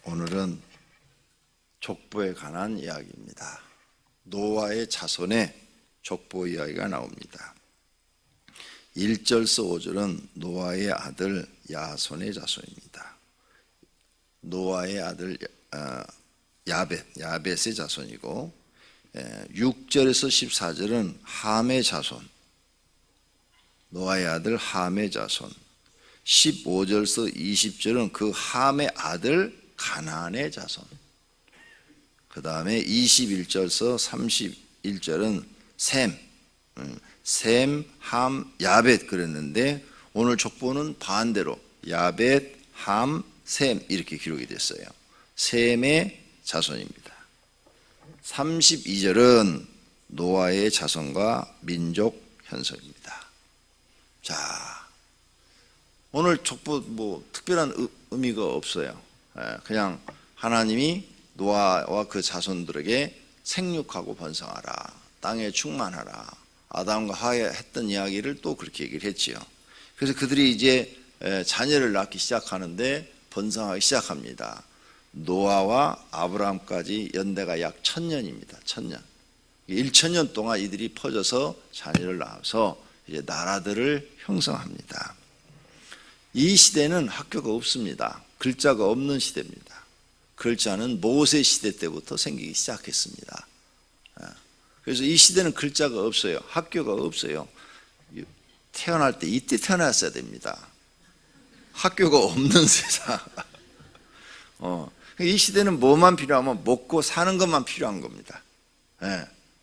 오늘은 족보에 관한 이야기입니다. 노아의 자손의 족보 이야기가 나옵니다. 1절서 5절은 노아의 아들 야손의 자손입니다. 노아의 아들 야벳의 자손이고 6절에서 14절은 함의 자손, 노아의 아들 함의 자손, 15절에서 20절은 그 함의 아들 가나안의 자손, 그 다음에 21절에서 31절은 셈, 함, 야벳 그랬는데 오늘 족보는 반대로 야벳, 함, 셈 이렇게 기록이 됐어요. 셈의 자손입니다. 32절은 노아의 자손과 민족 현석입니다. 자, 오늘 족보 뭐 특별한 의미가 없어요. 그냥 하나님이 노아와 그 자손들에게 생육하고 번성하라, 땅에 충만하라, 아담과 하에 했던 이야기를 또 그렇게 얘기를 했지요. 그래서 그들이 이제 자녀를 낳기 시작하는데 번성하기 시작합니다. 노아와 아브라함까지 연대가 약 1000년입니다. 1000년. 1000년 동안 이들이 퍼져서 자녀를 낳아서 이제 나라들을 형성합니다. 이 시대는 학교가 없습니다. 글자가 없는 시대입니다. 글자는 모세 시대 때부터 생기기 시작했습니다. 그래서 이 시대는 글자가 없어요. 학교가 없어요. 태어날 때 이때 태어났어야 됩니다. 학교가 없는 세상. 이 시대는 뭐만 필요하면 먹고 사는 것만 필요한 겁니다.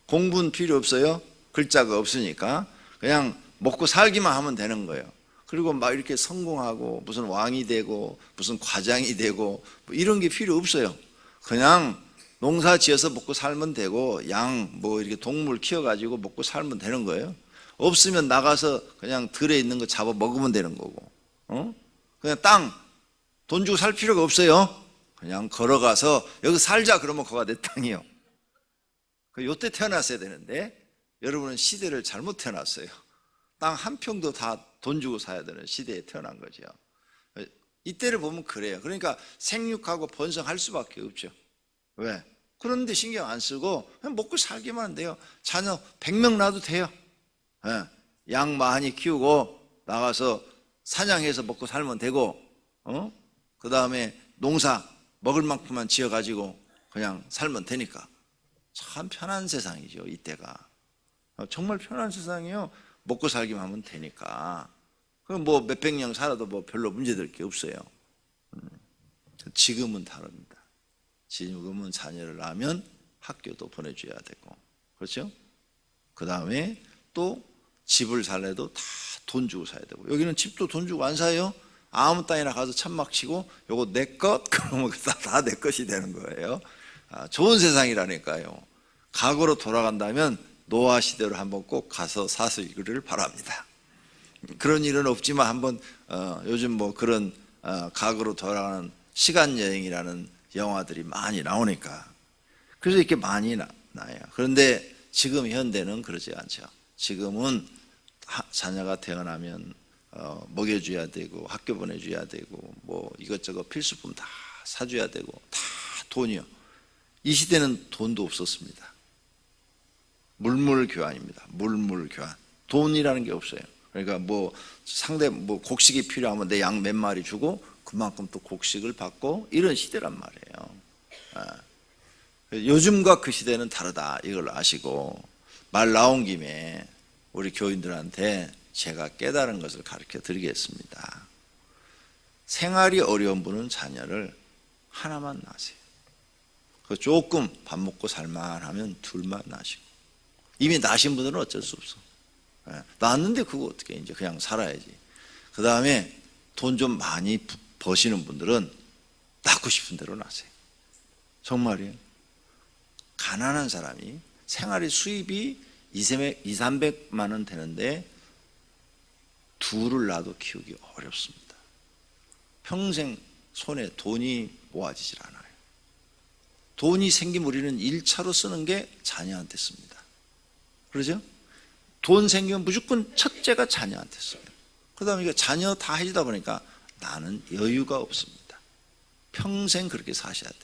공부는 필요 없어요. 글자가 없으니까 그냥 먹고 살기만 하면 되는 거예요. 그리고 막 이렇게 성공하고 무슨 왕이 되고 무슨 과장이 되고 뭐 이런 게 필요 없어요. 그냥 농사 지어서 먹고 살면 되고 양 뭐 이렇게 동물 키워가지고 먹고 살면 되는 거예요. 없으면 나가서 그냥 들에 있는 거 잡아 먹으면 되는 거고, 그냥 땅 돈 주고 살 필요가 없어요. 그냥 걸어가서 여기 살자 그러면 거가 내 땅이요. 요때 태어났어야 되는데 여러분은 시대를 잘못 태어났어요. 땅 한 평도 다 돈 주고 사야 되는 시대에 태어난 거죠. 이때를 보면 그래요. 그러니까 생육하고 번성할 수밖에 없죠. 왜? 그런데 신경 안 쓰고 그냥 먹고 살기만 하면 돼요. 자녀 100명 낳아도 돼요. 양 많이 키우고 나가서 사냥해서 먹고 살면 되고, 그 다음에 농사 먹을 만큼만 지어가지고 그냥 살면 되니까 참 편한 세상이죠. 이때가 정말 편한 세상이에요. 먹고 살기만 하면 되니까. 그럼 뭐 몇백 년 살아도 뭐 별로 문제될 게 없어요. 지금은 다릅니다. 지금은 자녀를 낳으면 학교도 보내줘야 되고, 그렇죠? 그 다음에 또 집을 살래도 다 돈 주고 사야 되고, 여기는 집도 돈 주고 안 사요. 아무 땅이나 가서 천막 치고 요거 내 것 그러면 다 내 것이 되는 거예요. 좋은 세상이라니까요. 과거로 돌아간다면 노아 시대로 한번 꼭 가서 사시기를 바랍니다. 그런 일은 없지만 한번 요즘 뭐 그런 과거로 돌아가는 시간 여행이라는 영화들이 많이 나오니까 그래서 이렇게 많이 나요. 그런데 지금 현대는 그러지 않죠. 지금은 자녀가 태어나면 먹여줘야 되고 학교 보내줘야 되고 뭐 이것저것 필수품 다 사줘야 되고 다 돈이요. 이 시대는 돈도 없었습니다. 물물교환입니다. 물물교환. 돈이라는 게 없어요. 그러니까 뭐 상대 뭐 곡식이 필요하면 내 양 몇 마리 주고 그만큼 또 곡식을 받고 이런 시대란 말이에요. 요즘과 그 시대는 다르다. 이걸 아시고 말 나온 김에 우리 교인들한테 제가 깨달은 것을 가르쳐 드리겠습니다. 생활이 어려운 분은 자녀를 하나만 낳으세요. 조금 밥 먹고 살만하면 둘만 낳으시고, 이미 낳으신 분들은 어쩔 수 없어. 낳았는데 그거 어떻게 이제 그냥 살아야지. 그 다음에 돈 좀 많이 버시는 분들은 낳고 싶은 대로 낳으세요. 정말이에요. 가난한 사람이 생활의 수입이 200~300만 원 되는데 둘을 낳아도 키우기 어렵습니다. 평생 손에 돈이 모아지질 않아요. 돈이 생기면 우리는 1차로 쓰는 게 자녀한테 씁니다. 그러죠? 돈 생기면 무조건 첫째가 자녀한테 써요. 그 다음에 자녀 다 해주다 보니까 나는 여유가 없습니다. 평생 그렇게 사셔야 돼요.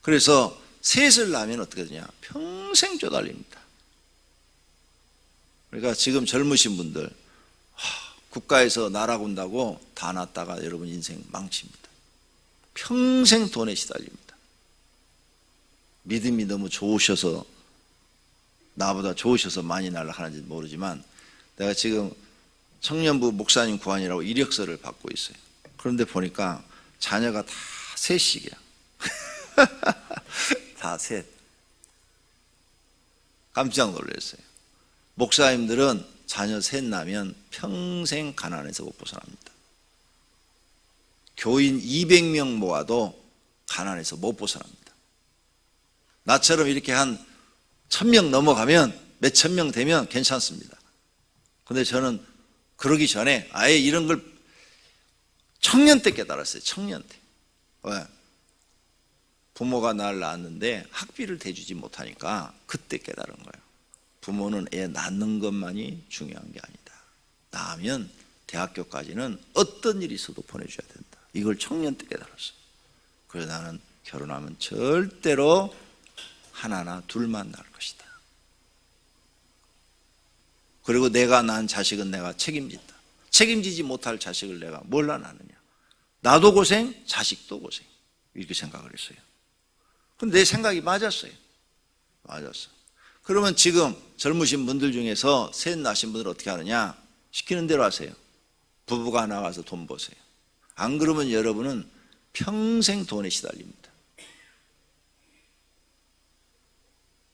그래서 셋을 낳으면 어떻게 되냐? 평생 쪼달립니다. 그러니까 지금 젊으신 분들 국가에서 나라 군다고 다 낳았다가 여러분 인생 망칩니다. 평생 돈에 시달립니다. 믿음이 너무 좋으셔서, 나보다 좋으셔서 많이 날라 하는지 모르지만, 내가 지금 청년부 목사님 구한이라고 이력서를 받고 있어요. 그런데 보니까 자녀가 다 셋씩이야. 다 셋. 깜짝 놀랐어요. 목사님들은 자녀 셋 낳으면 평생 가난에서 못 벗어납니다. 교인 200명 모아도 가난에서 못 벗어납니다. 나처럼 이렇게 한 1000명 넘어가면, 몇천 명 되면 괜찮습니다. 근데 저는 그러기 전에 아예 이런 걸 청년 때 깨달았어요. 청년 때. 왜? 부모가 날 낳았는데 학비를 대주지 못하니까 그때 깨달은 거예요. 부모는 애 낳는 것만이 중요한 게 아니다. 낳으면 대학교까지는 어떤 일이 있어도 보내줘야 된다. 이걸 청년 때 깨달았어요. 그래서 나는 결혼하면 절대로 하나나 둘만 낳을 것이다. 그리고 내가 낳은 자식은 내가 책임진다. 책임지지 못할 자식을 내가 뭘로 낳느냐. 나도 고생, 자식도 고생. 이렇게 생각을 했어요. 근데 내 생각이 맞았어요. 맞았어. 그러면 지금 젊으신 분들 중에서 셋 낳으신 분들 어떻게 하느냐? 시키는 대로 하세요. 부부가 나가서 돈 버세요. 안 그러면 여러분은 평생 돈에 시달립니다.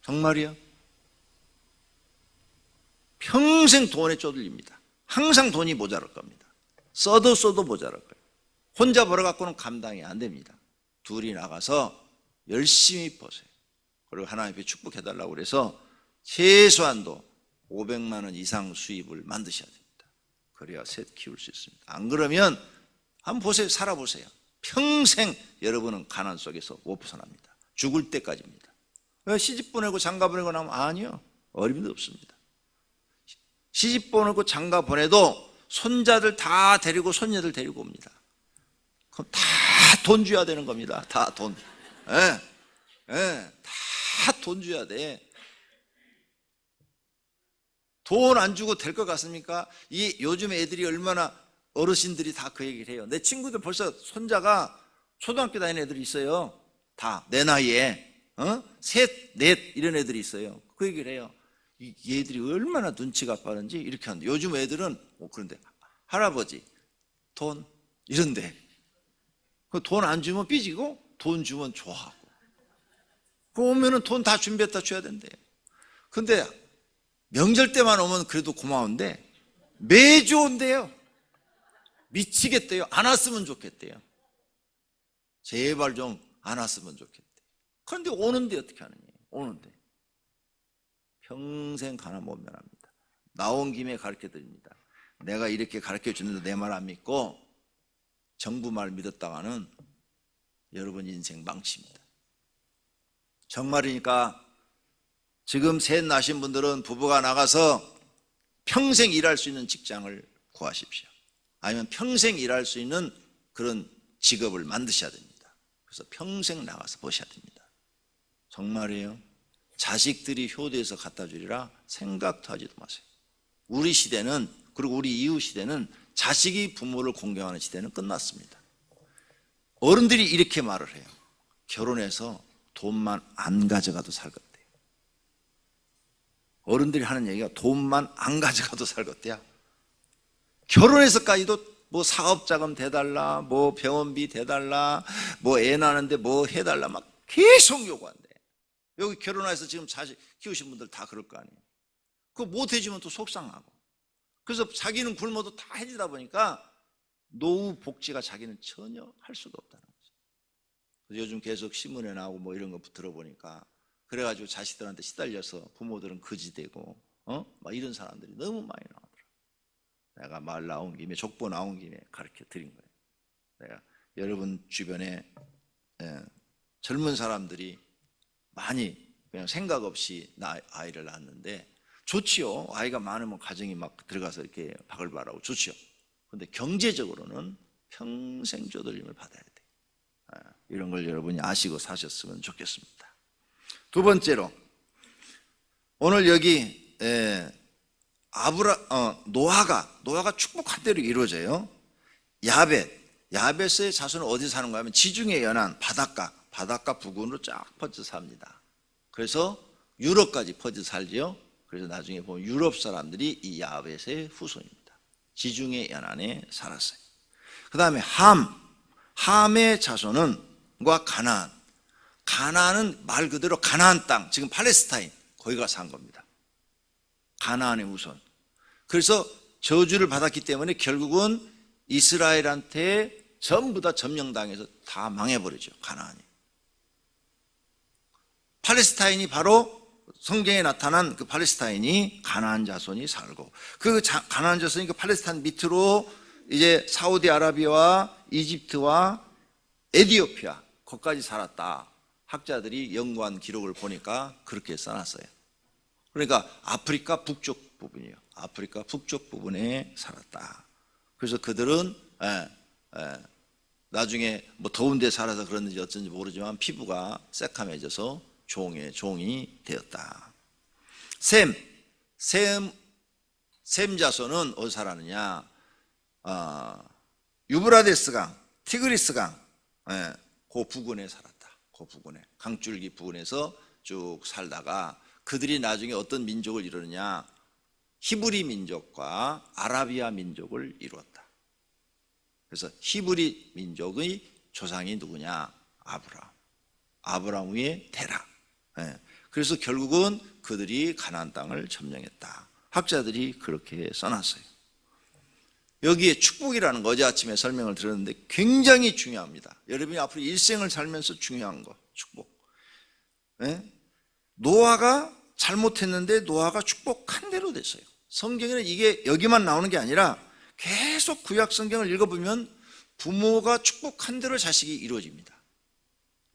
정말이요? 평생 돈에 쪼들립니다. 항상 돈이 모자랄 겁니다. 써도 모자랄 거예요. 혼자 벌어갖고는 감당이 안 됩니다. 둘이 나가서 열심히 버세요. 그리고 하나님께 축복해달라고 그래서 최소한도 500만 원 이상 수입을 만드셔야 됩니다. 그래야 셋 키울 수 있습니다. 안 그러면 한번 보세요. 살아보세요. 평생 여러분은 가난 속에서 못 벗어납니다. 죽을 때까지입니다. 왜 시집 보내고 장가 보내고 나면 아니요. 어림도 없습니다. 시집 보내고 장가 보내도 손자들 다 데리고 손녀들 데리고 옵니다. 그럼 다 돈 줘야 되는 겁니다. 다 돈. 다 돈 줘야 돼. 돈 안 주고 될 것 같습니까? 이 요즘 애들이 얼마나, 어르신들이 다 그 얘기를 해요. 내 친구들 벌써 손자가 초등학교 다니는 애들이 있어요. 다 내 나이에 셋, 넷 이런 애들이 있어요. 그 얘기를 해요. 얘들이 얼마나 눈치가 빠른지 이렇게 하는데, 요즘 애들은 그런데 할아버지 돈 이런데 그 돈 안 주면 삐지고 돈 주면 좋아하고, 그 오면은 돈 다 준비했다 줘야 된대요. 근데 명절 때만 오면 그래도 고마운데 매주 온대요. 미치겠대요. 안 왔으면 좋겠대요. 제발 좀 안 왔으면 좋겠대요. 그런데 오는데 어떻게 하느냐. 오는데 평생 가난 못 면합니다. 나온 김에 가르쳐 드립니다. 내가 이렇게 가르쳐 주는데 내 말 안 믿고 정부 말 믿었다가는 여러분 인생 망칩니다. 정말이니까 지금 셋 낳으신 분들은 부부가 나가서 평생 일할 수 있는 직장을 구하십시오. 아니면 평생 일할 수 있는 그런 직업을 만드셔야 됩니다. 그래서 평생 나가서 버셔야 됩니다. 정말이에요. 자식들이 효도해서 갖다 주리라 생각도 하지도 마세요. 우리 시대는, 그리고 우리 이후 시대는 자식이 부모를 공경하는 시대는 끝났습니다. 어른들이 이렇게 말을 해요. 결혼해서 돈만 안 가져가도 살겠대요. 어른들이 하는 얘기가 돈만 안 가져가도 살겠대요. 결혼해서까지도 뭐 사업자금 대달라, 뭐 병원비 대달라, 뭐 애 낳는데 뭐 해달라 막 계속 요구한대. 여기 결혼해서 지금 자식 키우신 분들 다 그럴 거 아니에요. 그거 못 해주면 또 속상하고. 그래서 자기는 굶어도 다 해주다 보니까 노후 복지가 자기는 전혀 할 수가 없다는 거죠. 그래서 요즘 계속 신문에 나오고 뭐 이런 거 들어보니까, 그래가지고 자식들한테 시달려서 부모들은 거지되고 막 이런 사람들이 너무 많이 나오더라고요. 내가 말 나온 김에, 족보 나온 김에 가르쳐 드린 거예요. 내가 여러분 주변에 젊은 사람들이 많이 그냥 생각 없이 아이를 낳았는데 좋지요. 아이가 많으면 가정이 막 들어가서 이렇게 바글바글하고 좋지요. 그런데 경제적으로는 평생 쪼들림을 받아야 돼. 이런 걸 여러분이 아시고 사셨으면 좋겠습니다. 두 번째로, 오늘 여기 노아가 축복한 대로 이루어져요. 야벳의 자손은 어디 사는가 하면 지중해 연안 바닷가 부근으로 쫙 퍼져 삽니다. 그래서 유럽까지 퍼져 살지요. 그래서 나중에 보면 유럽 사람들이 이 야벳의 후손입니다. 지중해 연안에 살았어요. 그 다음에 함의 자손은 가나안은 말 그대로 가나안 땅, 지금 팔레스타인, 거기가 산 겁니다. 가나안의 후손. 그래서 저주를 받았기 때문에 결국은 이스라엘한테 전부 다 점령당해서 다 망해버리죠. 가나안이. 팔레스타인이 바로 성경에 나타난 그 팔레스타인이 가나안 자손이 살고, 그 가나안 자손이 그 팔레스타인 밑으로 이제 사우디아라비아와 이집트와 에티오피아 거기까지 살았다. 학자들이 연구한 기록을 보니까 그렇게 써놨어요. 그러니까 아프리카 북쪽 부분이에요. 아프리카 북쪽 부분에 살았다. 그래서 그들은 나중에 뭐 더운 데 살아서 그런지 어쩐지 모르지만 피부가 새카매져서 종이 되었다. 셈 자손은 어디 살았느냐? 유브라데스강, 티그리스강, 그 부근에 살았다. 그 부근에, 강줄기 부근에서 쭉 살다가 그들이 나중에 어떤 민족을 이루느냐? 히브리 민족과 아라비아 민족을 이루었다. 그래서 히브리 민족의 조상이 누구냐? 아브라함 위에 테라. 그래서 결국은 그들이 가나안 땅을 점령했다. 학자들이 그렇게 써놨어요. 여기에 축복이라는 거 어제 아침에 설명을 드렸는데 굉장히 중요합니다. 여러분이 앞으로 일생을 살면서 중요한 거, 축복. 노아가 잘못했는데 노아가 축복한 대로 됐어요. 성경에는 이게 여기만 나오는 게 아니라 계속 구약 성경을 읽어보면 부모가 축복한 대로 자식이 이루어집니다.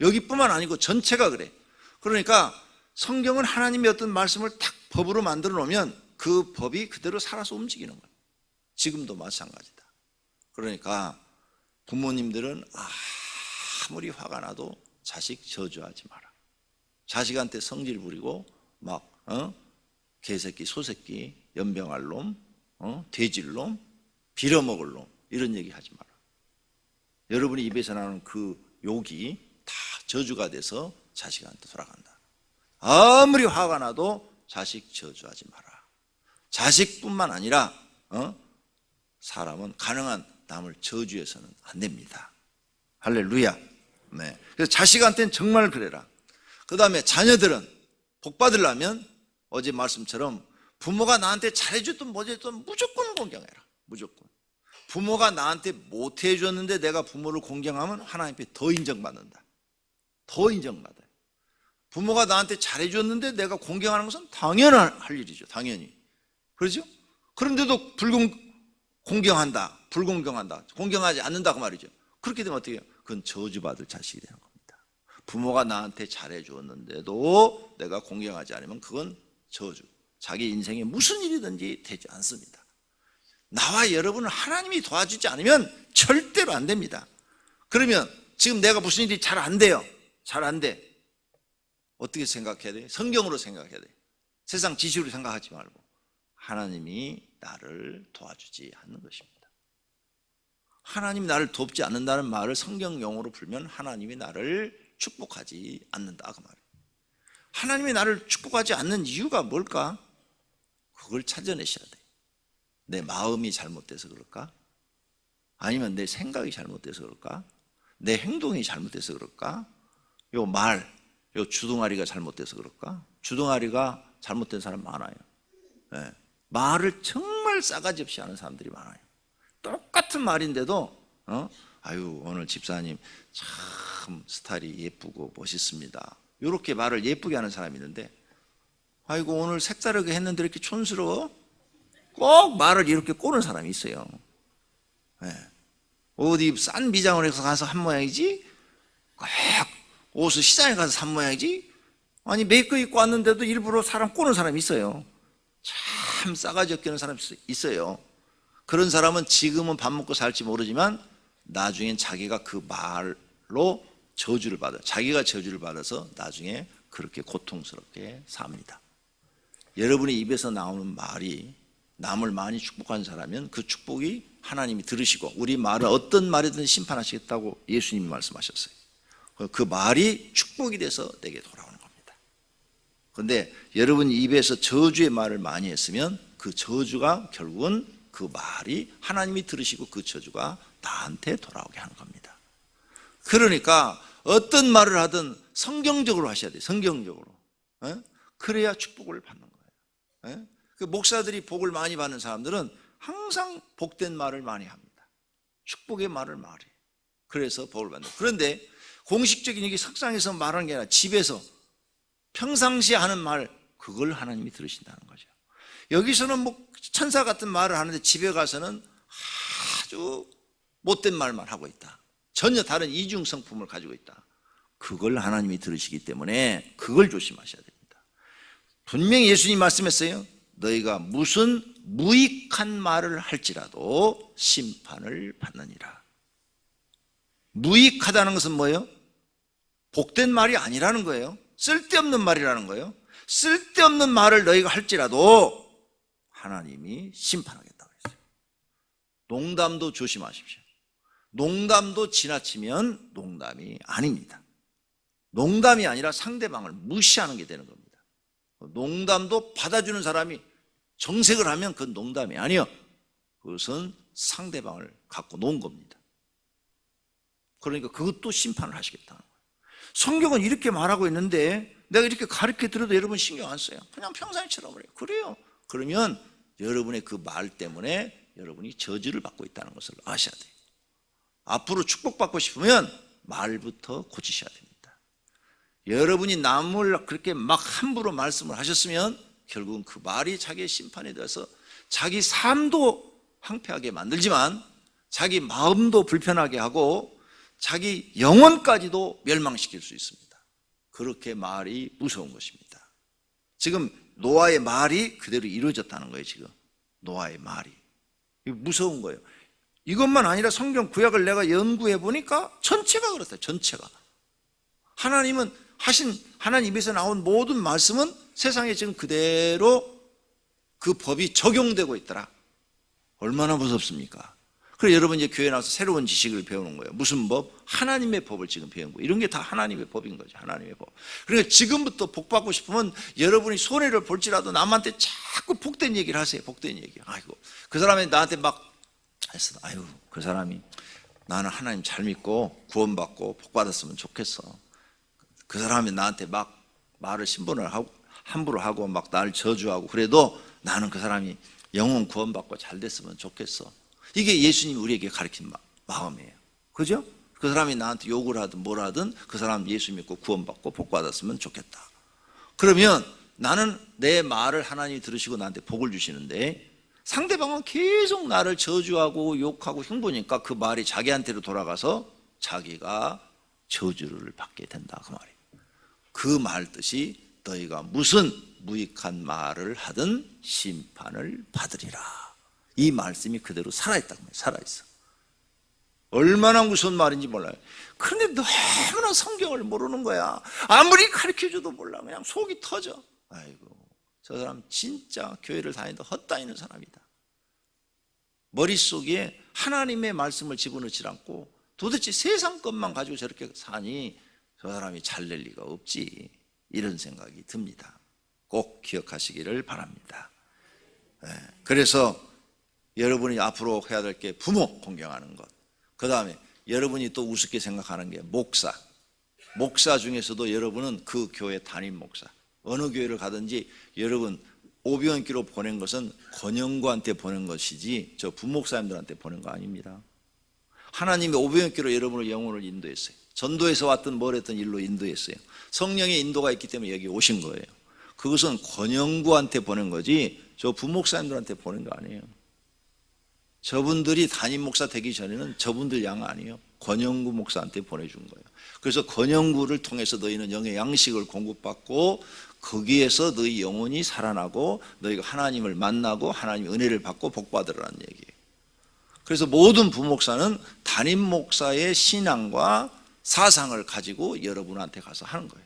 여기뿐만 아니고 전체가 그래. 그러니까 성경은 하나님의 어떤 말씀을 딱 법으로 만들어 놓으면 그 법이 그대로 살아서 움직이는 거예요. 지금도 마찬가지다. 그러니까 부모님들은 아무리 화가 나도 자식 저주하지 마라. 자식한테 성질 부리고 막 개새끼, 소새끼, 연병할 놈, 돼질 놈, 빌어먹을 놈, 이런 얘기 하지 마라. 여러분이 입에서 나오는 그 욕이 다 저주가 돼서 자식한테 돌아간다. 아무리 화가 나도 자식 저주하지 마라. 자식뿐만 아니라 사람은 가능한 남을 저주해서는 안 됩니다. 할렐루야. 네. 그래서 자식한테는 정말 그래라. 그 다음에 자녀들은 복 받으려면 어제 말씀처럼 부모가 나한테 잘해줬든 못해줬든 무조건 공경해라. 무조건. 부모가 나한테 못해줬는데 내가 부모를 공경하면 하나님께 더 인정받는다. 더 인정받아요. 부모가 나한테 잘해줬는데 내가 공경하는 것은 당연할 일이죠. 당연히. 그렇죠? 그런데도 공경한다, 불공경한다, 공경하지 않는다고 말이죠. 그렇게 되면 어떻게 해요? 그건 저주받을 자식이 되는 겁니다. 부모가 나한테 잘해주었는데도 내가 공경하지 않으면 그건 저주. 자기 인생에 무슨 일이든지 되지 않습니다. 나와 여러분은 하나님이 도와주지 않으면 절대로 안 됩니다. 그러면 지금 내가 무슨 일이 잘 안 돼요. 잘 안 돼. 어떻게 생각해야 돼? 성경으로 생각해야 돼. 세상 지식으로 생각하지 말고 하나님이 나를 도와주지 않는 것입니다. 하나님이 나를 돕지 않는다는 말을 성경 용어로 풀면 하나님이 나를 축복하지 않는다 그 말이에요. 하나님이 나를 축복하지 않는 이유가 뭘까? 그걸 찾아내셔야 돼. 내 마음이 잘못돼서 그럴까? 아니면 내 생각이 잘못돼서 그럴까? 내 행동이 잘못돼서 그럴까? 요 주둥아리가 잘못돼서 그럴까? 주둥아리가 잘못된 사람 많아요. 네. 말을 정말 싸가지 없이 하는 사람들이 많아요. 똑같은 말인데도 아유 오늘 집사님 참 스타일이 예쁘고 멋있습니다. 이렇게 말을 예쁘게 하는 사람이 있는데 아이고 오늘 색다르게 했는데 이렇게 촌스러워? 꼭 말을 이렇게 꼬는 사람이 있어요. 네. 어디 싼 미장원에 가서 한 모양이지 꼭 옷을 시장에 가서 산 모양이지 아니 메이크업 입고 왔는데도 일부러 사람 꼬는 사람이 있어요. 참 싸가지 없게 하는 사람이 있어요. 그런 사람은 지금은 밥 먹고 살지 모르지만 나중엔 자기가 그 말로 저주를 받아, 자기가 저주를 받아서 나중에 그렇게 고통스럽게 삽니다. 여러분의 입에서 나오는 말이 남을 많이 축복한 사람이면 그 축복이 하나님이 들으시고 우리 말은 어떤 말이든 심판하시겠다고 예수님이 말씀하셨어요. 그 말이 축복이 돼서 내게 돌아오는 겁니다. 그런데 여러분 입에서 저주의 말을 많이 했으면 그 저주가 결국은 그 말이 하나님이 들으시고 그 저주가 나한테 돌아오게 하는 겁니다. 그러니까 어떤 말을 하든 성경적으로 하셔야 돼요. 성경적으로. 그래야 축복을 받는 거예요. 그 목사들이 복을 많이 받는 사람들은 항상 복된 말을 많이 합니다. 축복의 말을 말해요. 그래서 복을 받는 거예요. 그런데 공식적인 이게 석상에서 말하는 게 아니라 집에서 평상시에 하는 말, 그걸 하나님이 들으신다는 거죠. 여기서는 뭐 천사 같은 말을 하는데 집에 가서는 아주 못된 말만 하고 있다. 전혀 다른 이중 성품을 가지고 있다. 그걸 하나님이 들으시기 때문에 그걸 조심하셔야 됩니다. 분명히 예수님이 말씀했어요. 너희가 무슨 무익한 말을 할지라도 심판을 받느니라. 무익하다는 것은 뭐예요? 복된 말이 아니라는 거예요. 쓸데없는 말이라는 거예요. 쓸데없는 말을 너희가 할지라도 하나님이 심판하겠다고 했어요. 농담도 조심하십시오. 농담도 지나치면 농담이 아닙니다. 농담이 아니라 상대방을 무시하는 게 되는 겁니다. 농담도 받아주는 사람이 정색을 하면 그건 농담이 아니에요. 그것은 상대방을 갖고 놓은 겁니다. 그러니까 그것도 심판을 하시겠다는 거예요. 성경은 이렇게 말하고 있는데 내가 이렇게 가르쳐 드려도 여러분 신경 안 써요. 그냥 평상시처럼 그래요. 그래요. 그러면 여러분의 그 말 때문에 여러분이 저주를 받고 있다는 것을 아셔야 돼요. 앞으로 축복받고 싶으면 말부터 고치셔야 됩니다. 여러분이 남을 그렇게 막 함부로 말씀을 하셨으면 결국은 그 말이 자기의 심판에 대해서 자기 삶도 황폐하게 만들지만 자기 마음도 불편하게 하고 자기 영혼까지도 멸망시킬 수 있습니다. 그렇게 말이 무서운 것입니다. 지금 노아의 말이 그대로 이루어졌다는 거예요. 지금 노아의 말이 무서운 거예요. 이것만 아니라 성경 구약을 내가 연구해 보니까 전체가 그렇다. 전체가 하나님은 하나님 입에서 나온 모든 말씀은 세상에 지금 그대로 그 법이 적용되고 있더라. 얼마나 무섭습니까? 그래서 여러분 이제 교회 나와서 새로운 지식을 배우는 거예요. 무슨 법? 하나님의 법을 지금 배우는 거예요. 이런 게 다 하나님의 법인 거죠. 하나님의 법. 그러니까 지금부터 복 받고 싶으면 여러분이 손해를 볼지라도 남한테 자꾸 복된 얘기를 하세요. 복된 얘기. 아이고 그 사람이 나한테 막 했어. 아유 그 사람이 나는 하나님 잘 믿고 구원받고 복 받았으면 좋겠어. 그 사람이 나한테 막 말을 신분을 하고 함부로 하고 막 나를 저주하고 그래도 나는 그 사람이 영혼 구원받고 잘 됐으면 좋겠어. 이게 예수님이 우리에게 가르친 마음이에요. 그죠? 그 사람이 나한테 욕을 하든 뭘 하든 그 사람 예수 믿고 구원받고 복 받았으면 좋겠다. 그러면 나는 내 말을 하나님이 들으시고 나한테 복을 주시는데 상대방은 계속 나를 저주하고 욕하고 흉보니까 그 말이 자기한테로 돌아가서 자기가 저주를 받게 된다. 그 말이에요. 그 말 뜻이 너희가 무슨 무익한 말을 하든 심판을 받으리라. 이 말씀이 그대로 살아있다고 말이에요. 살아있어. 얼마나 무서운 말인지 몰라요. 그런데 너무나 성경을 모르는 거야. 아무리 가르쳐줘도 몰라. 그냥 속이 터져. 아이고 저 사람 진짜 교회를 다니다 헛다니는 사람이다. 머릿속에 하나님의 말씀을 집어넣지 않고 도대체 세상 것만 가지고 저렇게 사니 저 사람이 잘 될 리가 없지. 이런 생각이 듭니다. 꼭 기억하시기를 바랍니다. 그래서 여러분이 앞으로 해야 될 게 부모 공경하는 것, 그 다음에 여러분이 또 우습게 생각하는 게 목사 중에서도 여러분은 그 교회 담임 목사, 어느 교회를 가든지 여러분 오병이어로 보낸 것은 권영구한테 보낸 것이지 저 부목사님들한테 보낸 거 아닙니다. 하나님이 오병이어로 여러분을 영혼을 인도했어요. 전도에서 왔던 뭘 했던 일로 인도했어요. 성령의 인도가 있기 때문에 여기 오신 거예요. 그것은 권영구한테 보낸 거지 저 부목사님들한테 보낸 거 아니에요. 저분들이 담임 목사 되기 전에는 저분들 양 아니에요. 권영구 목사한테 보내준 거예요. 그래서 권영구를 통해서 너희는 영의 양식을 공급받고 거기에서 너희 영혼이 살아나고 너희가 하나님을 만나고 하나님의 은혜를 받고 복받으라는 얘기예요. 그래서 모든 부목사는 담임 목사의 신앙과 사상을 가지고 여러분한테 가서 하는 거예요.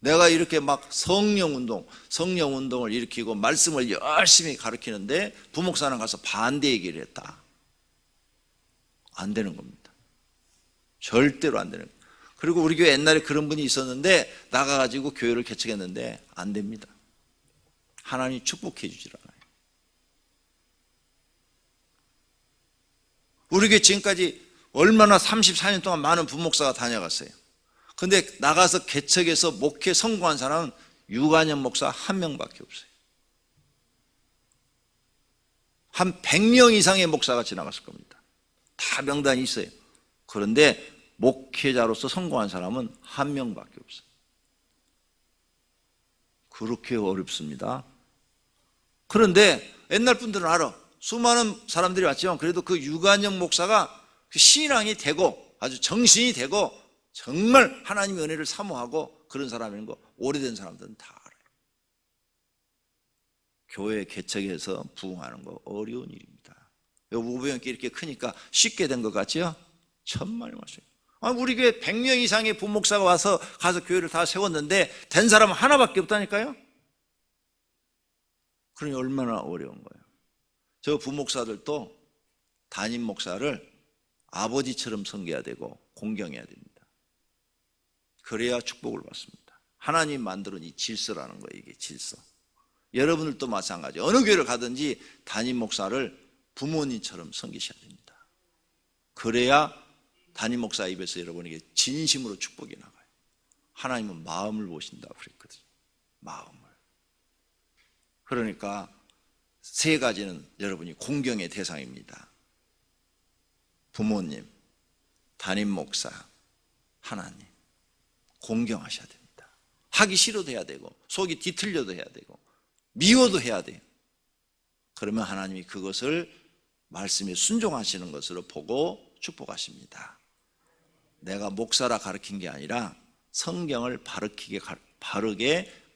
내가 이렇게 막 성령운동을 일으키고 말씀을 열심히 가르치는데 부목사는 가서 반대 얘기를 했다. 안 되는 겁니다. 절대로 안 되는 거예요. 그리고 우리 교회 옛날에 그런 분이 있었는데 나가가지고 교회를 개척했는데 안 됩니다. 하나님이 축복해 주질 않아요. 우리 교회 지금까지 얼마나 34년 동안 많은 부목사가 다녀갔어요. 근데 나가서 개척해서 목회 성공한 사람은 유관현 목사 한 명밖에 없어요. 한 100명 이상의 목사가 지나갔을 겁니다. 다 명단이 있어요. 그런데 목회자로서 성공한 사람은 한 명밖에 없어요. 그렇게 어렵습니다. 그런데 옛날 분들은 알아. 수많은 사람들이 왔지만 그래도 그 유관영 목사가 그 신앙이 되고 아주 정신이 되고 정말 하나님의 은혜를 사모하고 그런 사람인 거 오래된 사람들은 다 알아요. 교회 개척해서 부흥하는 거 어려운 일입니다. 우병이렇게 이렇게 크니까 쉽게 된 것 같지요? 천만의 말씀. 우리 교회 100명 이상의 부목사가 와서 가서 교회를 다 세웠는데 된 사람은 하나밖에 없다니까요. 그러니 얼마나 어려운 거예요. 저 부목사들도 담임 목사를 아버지처럼 섬겨야 되고 공경해야 됩니다. 그래야 축복을 받습니다. 하나님 만드는 이 질서라는 거예요. 이게 질서. 여러분들도 마찬가지. 어느 교회를 가든지 담임 목사를 부모님처럼 섬기셔야 됩니다. 그래야 담임 목사 입에서 여러분에게 진심으로 축복이 나가요. 하나님은 마음을 보신다고 그랬거든요. 마음을. 그러니까 세 가지는 여러분이 공경의 대상입니다. 부모님, 담임 목사, 하나님. 공경하셔야 됩니다. 하기 싫어도 해야 되고 속이 뒤틀려도 해야 되고 미워도 해야 돼요. 그러면 하나님이 그것을 말씀에 순종하시는 것으로 보고 축복하십니다. 내가 목사라 가르친 게 아니라 성경을 바르게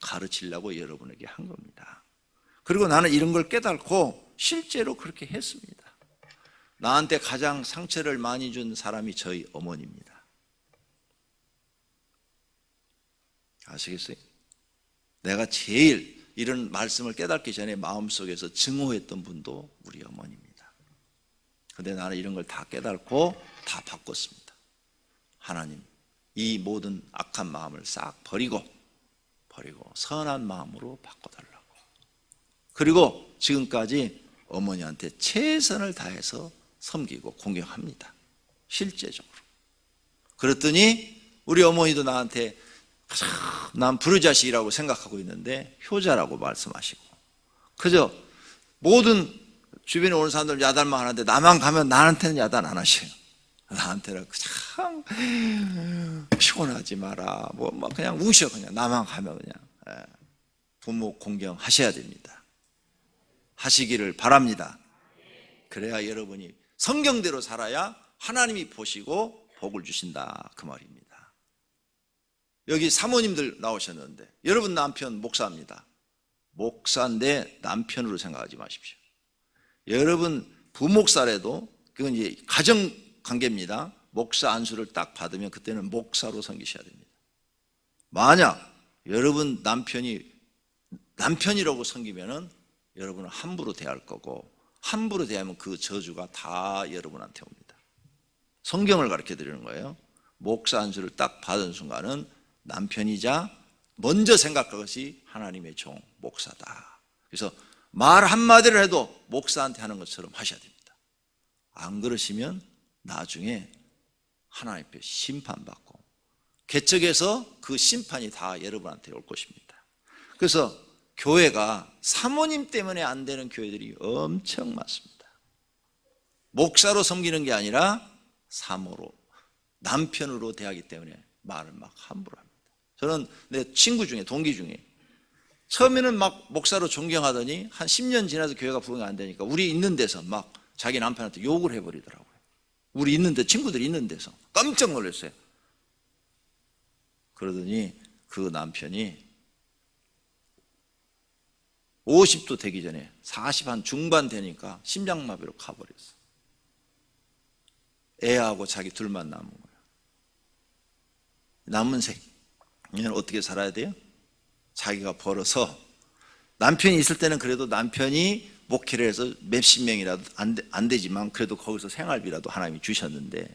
가르치려고 여러분에게 한 겁니다. 그리고 나는 이런 걸 깨닫고 실제로 그렇게 했습니다. 나한테 가장 상처를 많이 준 사람이 저희 어머니입니다. 아시겠어요? 내가 제일 이런 말씀을 깨닫기 전에 마음속에서 증오했던 분도 우리 어머니입니다. 그런데 나는 이런 걸 다 깨닫고 다 바꿨습니다. 하나님, 이 모든 악한 마음을 싹 버리고 선한 마음으로 바꿔달라고. 그리고 지금까지 어머니한테 최선을 다해서 섬기고 공경합니다. 실제적으로. 그랬더니 우리 어머니도 나한테 난 부르자식이라고 생각하고 있는데 효자라고 말씀하시고, 그저 모든 주변에 오는 사람들 야단만 하는데 나만 가면 나한테는 야단 안 하셔요. 나한테는 참 피곤하지 마라 뭐 그냥 우셔. 그냥 나만 가면 그냥. 부모 공경하셔야 됩니다. 하시기를 바랍니다. 그래야 여러분이 성경대로 살아야 하나님이 보시고 복을 주신다 그 말입니다. 여기 사모님들 나오셨는데 여러분 남편 목사입니다. 목사인데 남편으로 생각하지 마십시오. 여러분 부목사라도 그건 이제 가정관계입니다. 목사 안수를 딱 받으면 그때는 목사로 섬기셔야 됩니다. 만약 여러분 남편이라고 섬기면은 여러분은 함부로 대할 거고, 함부로 대하면 그 저주가 다 여러분한테 옵니다. 성경을 가르쳐 드리는 거예요. 목사 안수를 딱 받은 순간은 남편이자 먼저 생각할 것이 하나님의 종 목사다. 그래서 말 한마디를 해도 목사한테 하는 것처럼 하셔야 됩니다. 안 그러시면 나중에 하나님 앞에 심판받고 개척에서 그 심판이 다 여러분한테 올 것입니다. 그래서 교회가 사모님 때문에 안 되는 교회들이 엄청 많습니다. 목사로 섬기는 게 아니라 사모로, 남편으로 대하기 때문에 말을 막 함부로 합니다. 저는 내 친구 중에, 동기 중에 처음에는 막 목사로 존경하더니 한 10년 지나서 교회가 부흥이 안 되니까 우리 있는 데서 막 자기 남편한테 욕을 해버리더라고요. 우리 있는데, 친구들이 있는 데서 깜짝 놀랐어요. 그러더니 그 남편이 50도 되기 전에 40 한 중반 되니까 심장마비로 가버렸어. 애하고 자기 둘만 남은 거예요. 남은 생애는 어떻게 살아야 돼요? 자기가 벌어서, 남편이 있을 때는 그래도 남편이 목회를 해서 몇십 명이라도 안 되지만 그래도 거기서 생활비라도 하나님이 주셨는데,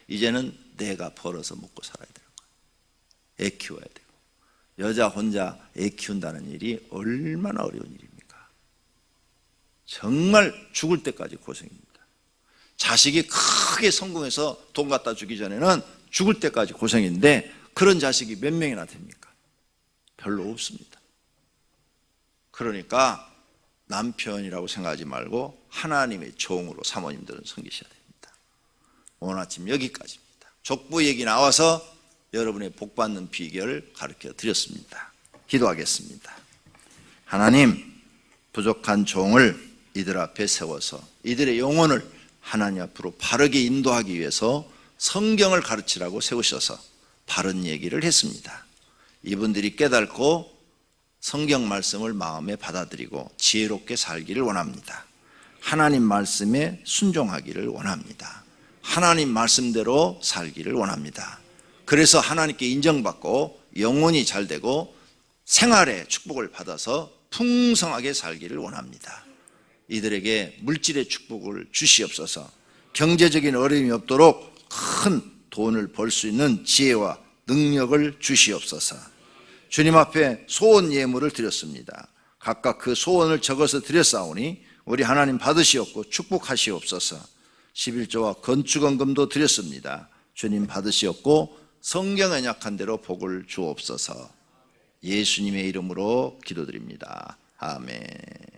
이제는 내가 벌어서 먹고 살아야 되는 거예요. 애 키워야 되고. 여자 혼자 애 키운다는 일이 얼마나 어려운 일입니까? 정말 죽을 때까지 고생입니다. 자식이 크게 성공해서 돈 갖다 주기 전에는 죽을 때까지 고생인데, 그런 자식이 몇 명이나 됩니까? 별로 없습니다. 그러니까 남편이라고 생각하지 말고 하나님의 종으로 사모님들은 섬기셔야 됩니다. 오늘 아침 여기까지입니다. 족보 얘기 나와서 여러분의 복받는 비결을 가르쳐 드렸습니다. 기도하겠습니다. 하나님, 부족한 종을 이들 앞에 세워서 이들의 영혼을 하나님 앞으로 바르게 인도하기 위해서 성경을 가르치라고 세우셔서 바른 얘기를 했습니다. 이분들이 깨닫고 성경 말씀을 마음에 받아들이고 지혜롭게 살기를 원합니다. 하나님 말씀에 순종하기를 원합니다. 하나님 말씀대로 살기를 원합니다. 그래서 하나님께 인정받고 영혼이 잘 되고 생활의 축복을 받아서 풍성하게 살기를 원합니다. 이들에게 물질의 축복을 주시옵소서. 경제적인 어려움이 없도록 큰 돈을 벌 수 있는 지혜와 능력을 주시옵소서. 주님 앞에 소원 예물을 드렸습니다. 각각 그 소원을 적어서 드렸사오니 우리 하나님 받으시옵고 축복하시옵소서. 11조와 건축원금도 드렸습니다. 주님 받으시옵고 성경에 약한 대로 복을 주옵소서. 예수님의 이름으로 기도드립니다. 아멘.